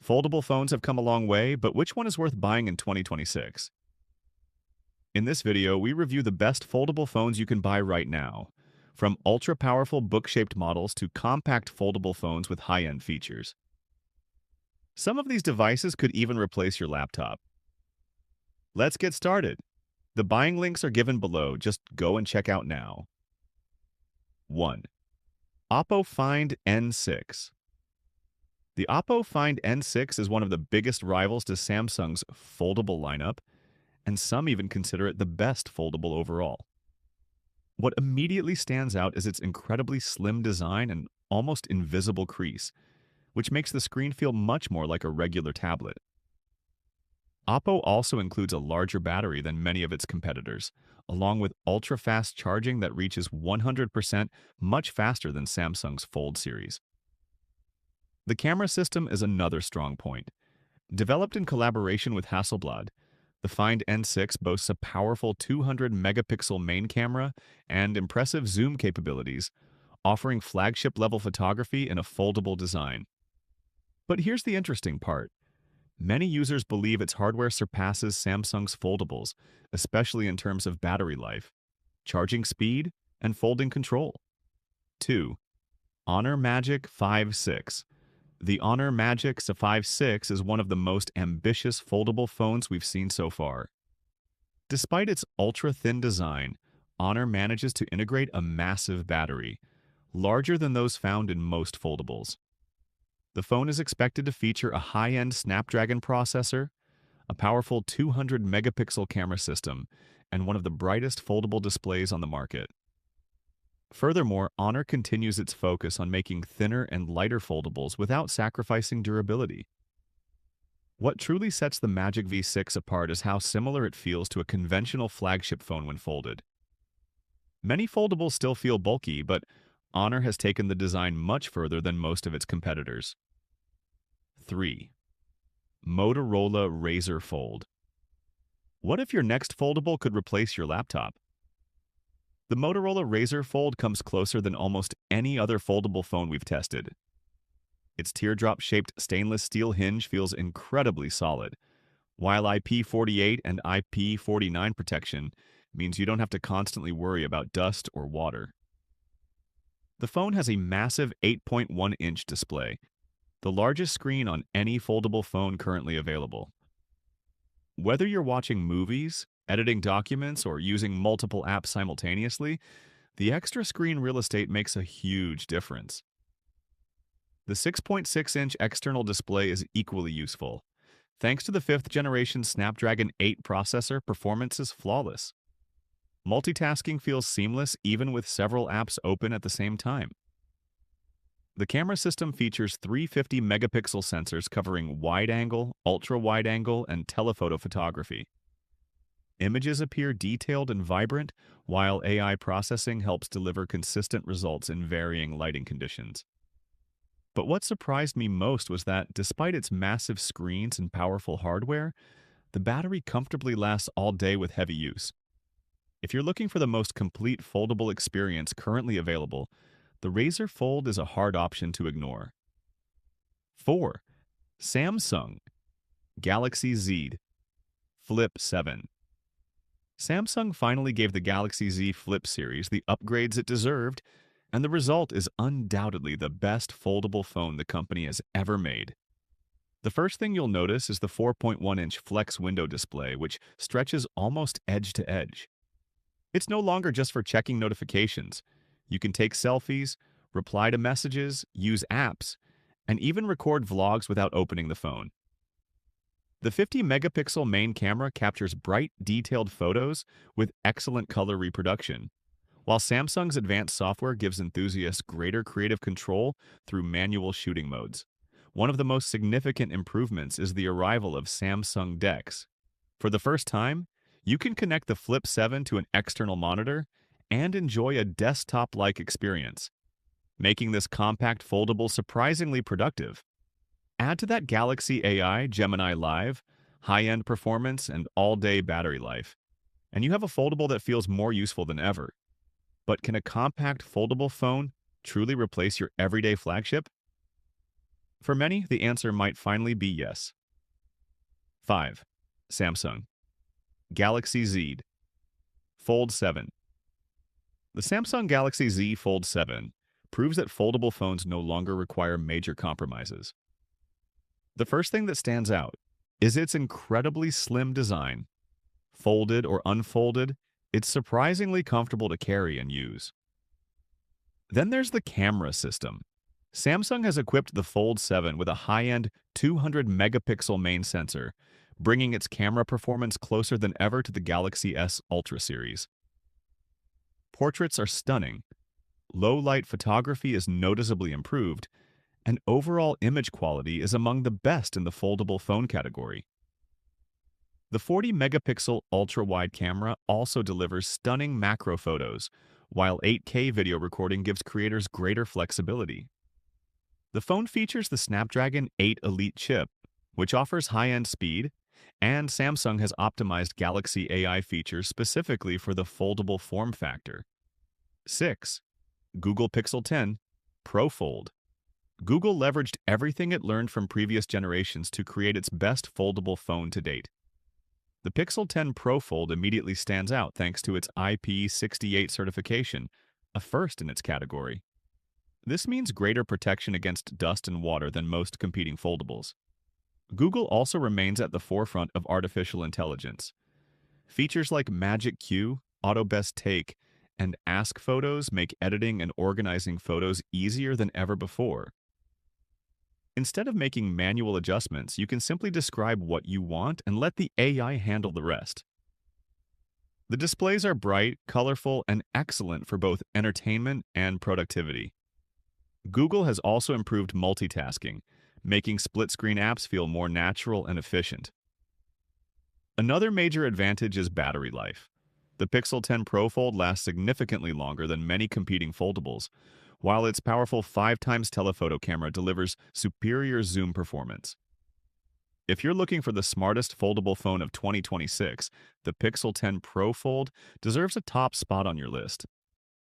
Foldable phones have come a long way, but which one is worth buying in 2026? In this video, we review the best foldable phones you can buy right now, from ultra-powerful book-shaped models to compact foldable phones with high-end features. Some of these devices could even replace your laptop. Let's get started. The buying links are given below, just go and check out now. 1. Oppo Find N6. The Oppo Find N6 is one of the biggest rivals to Samsung's foldable lineup, and some even consider it the best foldable overall. What immediately stands out is its incredibly slim design and almost invisible crease, which makes the screen feel much more like a regular tablet. Oppo also includes a larger battery than many of its competitors, along with ultra-fast charging that reaches 100% much faster than Samsung's Fold series. The camera system is another strong point. Developed in collaboration with Hasselblad, the Find N6 boasts a powerful 200-megapixel main camera and impressive zoom capabilities, offering flagship-level photography in a foldable design. But here's the interesting part. Many users believe its hardware surpasses Samsung's foldables, especially in terms of battery life, charging speed, and folding control. 2. Honor Magic 5.6. The Honor Magic 5.6 is one of the most ambitious foldable phones we've seen so far. Despite its ultra-thin design, Honor manages to integrate a massive battery, larger than those found in most foldables. The phone is expected to feature a high-end Snapdragon processor, a powerful 200-megapixel camera system, and one of the brightest foldable displays on the market. Furthermore, Honor continues its focus on making thinner and lighter foldables without sacrificing durability. What truly sets the Magic V6 apart is how similar it feels to a conventional flagship phone when folded. Many foldables still feel bulky, but Honor has taken the design much further than most of its competitors. 3. Motorola Razr Fold. What if your next foldable could replace your laptop? The Motorola Razr Fold comes closer than almost any other foldable phone we've tested. Its teardrop-shaped stainless steel hinge feels incredibly solid, while IP48 and IP49 protection means you don't have to constantly worry about dust or water. The phone has a massive 8.1-inch display, the largest screen on any foldable phone currently available. Whether you're watching movies, editing documents, or using multiple apps simultaneously, the extra screen real estate makes a huge difference. The 6.6-inch external display is equally useful. Thanks to the 5th-generation Snapdragon 8 processor, performance is flawless. Multitasking feels seamless even with several apps open at the same time. The camera system features three 50-megapixel sensors covering wide-angle, ultra-wide-angle, and telephoto photography. Images appear detailed and vibrant, while AI processing helps deliver consistent results in varying lighting conditions. But what surprised me most was that, despite its massive screens and powerful hardware, the battery comfortably lasts all day with heavy use. If you're looking for the most complete foldable experience currently available, the Razr Fold is a hard option to ignore. 4. Samsung Galaxy Z Flip 7. Samsung finally gave the Galaxy Z Flip series the upgrades it deserved, and the result is undoubtedly the best foldable phone the company has ever made. The first thing you'll notice is the 4.1-inch flex window display, which stretches almost edge to edge. It's no longer just for checking notifications. You can take selfies, reply to messages, use apps, and even record vlogs without opening the phone. The 50-megapixel main camera captures bright, detailed photos with excellent color reproduction, while Samsung's advanced software gives enthusiasts greater creative control through manual shooting modes. One of the most significant improvements is the arrival of Samsung DeX. For the first time, you can connect the Flip 7 to an external monitor and enjoy a desktop-like experience, making this compact foldable surprisingly productive. Add to that Galaxy AI Gemini Live, high-end performance, and all-day battery life, and you have a foldable that feels more useful than ever. But can a compact foldable phone truly replace your everyday flagship? For many, the answer might finally be yes. 5. Samsung Galaxy Z Fold 7. The Samsung Galaxy Z Fold 7 proves that foldable phones no longer require major compromises. The first thing that stands out is its incredibly slim design. Folded or unfolded, it's surprisingly comfortable to carry and use. Then there's the camera system. Samsung has equipped the Fold 7 with a high-end 200-megapixel main sensor, bringing its camera performance closer than ever to the Galaxy S Ultra series. Portraits are stunning, low-light photography is noticeably improved, and overall image quality is among the best in the foldable phone category. The 40-megapixel ultra-wide camera also delivers stunning macro photos, while 8K video recording gives creators greater flexibility. The phone features the Snapdragon 8 Elite chip, which offers high-end speed, and Samsung has optimized Galaxy AI features specifically for the foldable form factor. 6. Google Pixel 10 Pro Fold. Google leveraged everything it learned from previous generations to create its best foldable phone to date. The Pixel 10 Pro Fold immediately stands out thanks to its IP68 certification, a first in its category. This means greater protection against dust and water than most competing foldables. Google also remains at the forefront of artificial intelligence. Features like Magic Q, Auto Best Take, and Ask Photos make editing and organizing photos easier than ever before. Instead of making manual adjustments, you can simply describe what you want and let the AI handle the rest. The displays are bright, colorful, and excellent for both entertainment and productivity. Google has also improved multitasking, making split-screen apps feel more natural and efficient. Another major advantage is battery life. The Pixel 10 Pro Fold lasts significantly longer than many competing foldables, while its powerful 5x telephoto camera delivers superior zoom performance. If you're looking for the smartest foldable phone of 2026, the Pixel 10 Pro Fold deserves a top spot on your list.